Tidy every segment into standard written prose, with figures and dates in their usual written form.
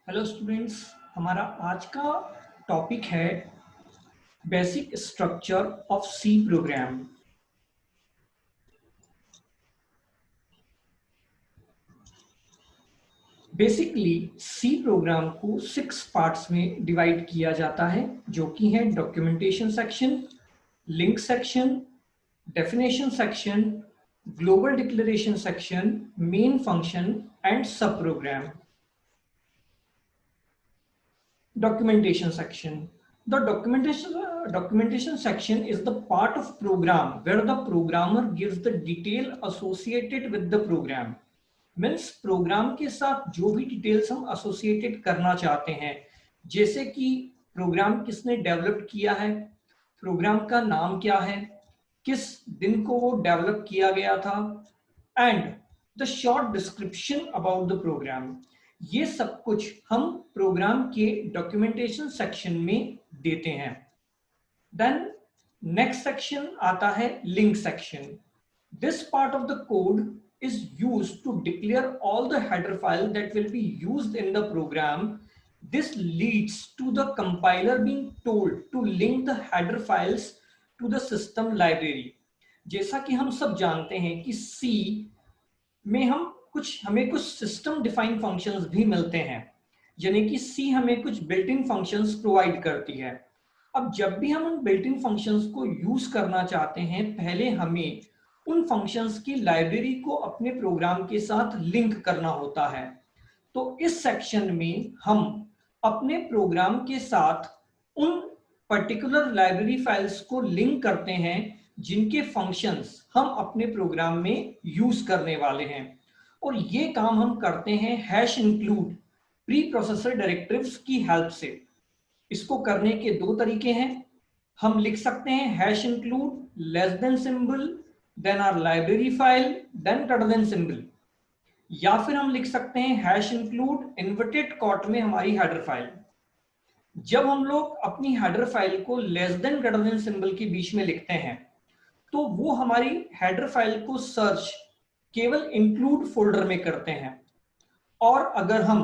Hello students. हमारा आज का टॉपिक है basic structure of C program. Basically C program को 6 पार्ट्स में डिवाइड किया जाता है, जो कि है documentation section, link section, definition section, global declaration section, main function and सब programme. Documentation section. The documentation section is the part of program where the programmer gives the detail associated with the program. Means program के साथ जो भी details हम associated करना चाहते हैं, जैसे कि प्रोग्राम किसने डेवलप किया है, प्रोग्राम का नाम क्या है, किस दिन को वो डेवलप किया गया था, and the short description about the program. ये सब कुछ हम प्रोग्राम के डॉक्यूमेंटेशन सेक्शन में देते हैं। देन नेक्स्ट सेक्शन आता है link section. This part of the code is used to declare all the header file that will be used in the program. This leads to the compiler being told to link the header files to the system library. जैसा कि हम सब जानते हैं कि C में हमें कुछ सिस्टम डिफाइंड फंक्शंस भी मिलते हैं, यानी कि C हमें कुछ बिल्ट इन फंक्शंस प्रोवाइड करती है। अब जब भी हम उन बिल्ट इन फंक्शंस को यूज करना चाहते हैं, पहले हमें उन फंक्शंस की लाइब्रेरी को अपने प्रोग्राम के साथ लिंक करना होता है। तो इस सेक्शन में हम अपने प्रोग्राम के साथ उन पर्टिकुलर लाइब्रेरी फाइल्स को लिंक करते हैं जिनके फंक्शंस हम अपने प्रोग्राम में यूज करने वाले हैं, और ये काम हम करते हैं hash include pre processor directives की हेल्प से। इसको करने के दो तरीके हैं। हम लिख सकते हैं hash include less than symbol then our library file then greater than symbol, या फिर हम लिख सकते हैं हैश इंक्लूड इन्वर्टेड कॉट में हमारी हेडर फाइल। जब हम लोग अपनी हेडर फाइल को less than greater than symbol के बीच में लिखते हैं, तो वो हमारी हेडर फाइल को सर्च केवल इंक्लूड फोल्डर में करते हैं, और अगर हम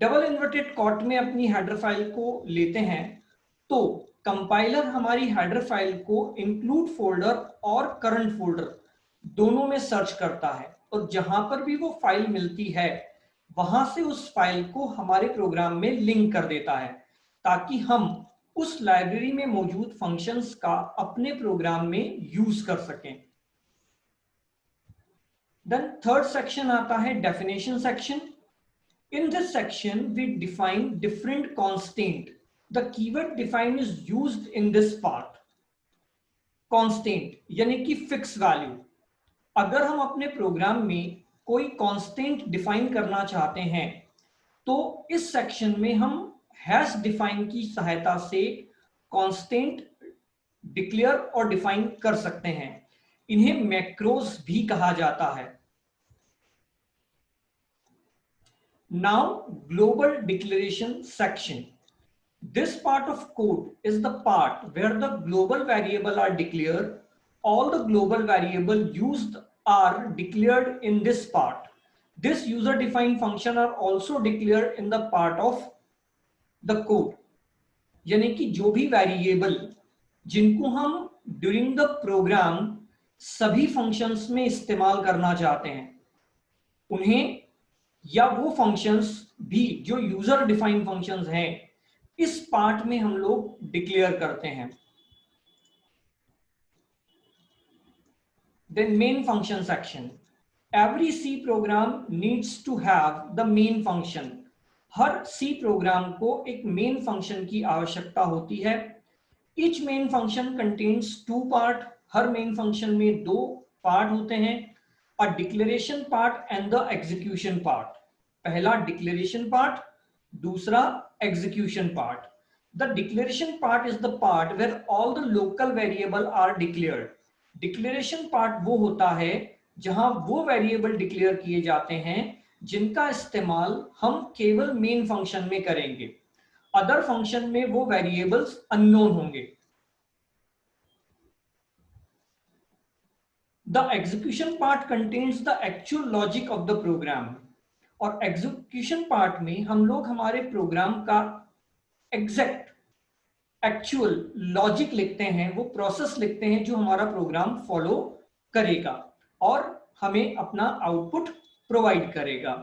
डबल इन्वर्टेड कॉट में अपनी हेडर फाइल को लेते हैं, तो कंपाइलर हमारी हेडर फाइल को इंक्लूड फोल्डर और करंट फोल्डर दोनों में सर्च करता है, और जहां पर भी वो फाइल मिलती है वहां से उस फाइल को हमारे प्रोग्राम में लिंक कर देता है, ताकि हम उस लाइब्रेरी में मौजूद फंक्शंस का अपने प्रोग्राम में यूज कर सकें। देन थर्ड सेक्शन आता है definition section. In this section, we define different constant. The keyword define is used in this part. Constant यानी कि फिक्स वैल्यू। अगर हम अपने प्रोग्राम में कोई कांस्टेंट डिफाइन करना चाहते हैं, तो इस सेक्शन में हम हैश डिफाइन की सहायता से कांस्टेंट डिक्लेयर और डिफाइन कर सकते हैं। इन्हें मैक्रोस भी कहा जाता है। Now, global declaration section. This part of code is the part where the global variable are declared. All the global variable used are declared in this part. This user defined function are also declared in the part of the code. यानी कि जो भी variable जिनको हम during the programme सभी functions में इस्तेमाल करना चाहते हैं, उन्हें या वो फंक्शंस भी जो यूजर डिफाइंड फंक्शंस हैं, इस पार्ट में हम लोग डिक्लेयर करते हैं। Then main function section. Every C program needs to have the main function. हर सी प्रोग्राम को एक मेन फंक्शन की आवश्यकता होती है। Each main function contains two part. हर मेन फंक्शन में दो पार्ट होते हैं, a declaration part and the execution part. पहला डिक्लेरेशन पार्ट, दूसरा execution part. The declaration part is the part where all the local variable are declared. Declaration part वो होता है जहां वो वेरिएबल डिक्लेयर किए जाते हैं जिनका इस्तेमाल हम केवल मेन फंक्शन में करेंगे। अदर फंक्शन में वो वेरिएबल्स अननोन होंगे। The execution part contains the actual logic of the program. और एग्जीक्यूशन पार्ट में हम लोग हमारे प्रोग्राम का एग्जैक्ट एक्चुअल लॉजिक लिखते हैं, वो प्रोसेस लिखते हैं जो हमारा प्रोग्राम फॉलो करेगा और हमें अपना आउटपुट प्रोवाइड करेगा।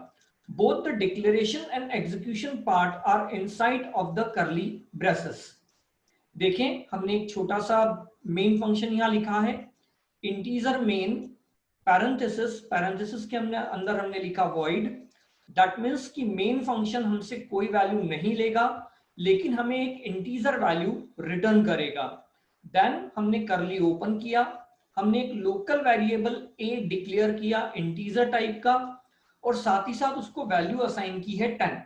Both the declaration and execution part are inside of the curly braces. देखें, हमने एक छोटा सा मेन फंक्शन यहां लिखा है, इंटीजर मेन पैरेंथेसिस के अंदर हमने लिखा वॉइड। दैट मीन्स कि मेन फंक्शन हमसे कोई वैल्यू नहीं लेगा, लेकिन हमें एक इंटीजर वैल्यू रिटर्न करेगा। देन हमने करली ओपन किया, हमने एक लोकल वेरिएबल a डिक्लेयर किया इंटीजर टाइप का, और साथ ही साथ उसको वैल्यू असाइन की है 10।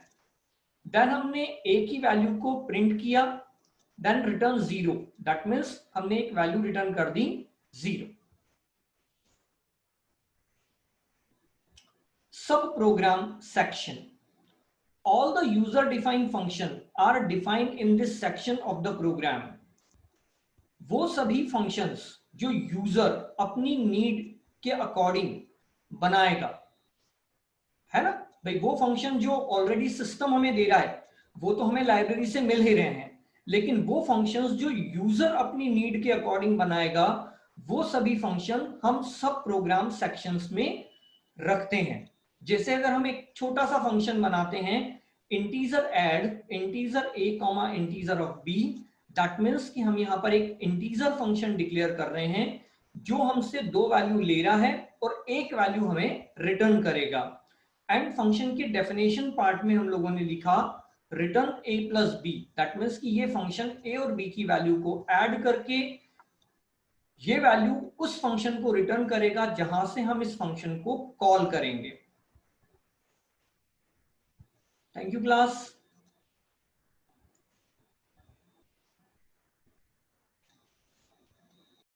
देन हमने a की वैल्यू को प्रिंट किया, देन रिटर्न 0। दैट मीन्स हमने एक वैल्यू रिटर्न कर दी 0। Sub program section, all the user defined function are defined in this section of the program। वो सभी फंक्शंस जो यूजर अपनी नीड के अकॉर्डिंग बनाएगा, है ना भाई, वो फंक्शन जो ऑलरेडी सिस्टम हमें दे रहा है वो तो हमें लाइब्रेरी से मिल ही रहे हैं, लेकिन वो फंक्शंस जो यूजर अपनी नीड के अकॉर्डिंग बनाएगा, वो सभी फंक्शन हम सब प्रोग्राम सेक्शंस में रखते हैं। जैसे अगर हम एक छोटा सा फंक्शन बनाते हैं, integer add integer a comma integer of b, that means कि हम यहाँ पर एक इंटीजर फंक्शन डिक्लेयर कर रहे हैं जो हमसे 2 वैल्यू ले रहा है और एक वैल्यू हमें रिटर्न करेगा। एंड फंक्शन के डेफिनेशन पार्ट में हम लोगों ने लिखा return a plus B, that means कि ये फंक्शन a और b की वैल्यू को ऐड करके ये वैल्यू उस फंक्शन को रिटर्न करेगा जहां से हम इस फंक्शन को कॉल करेंगे। Thank you class.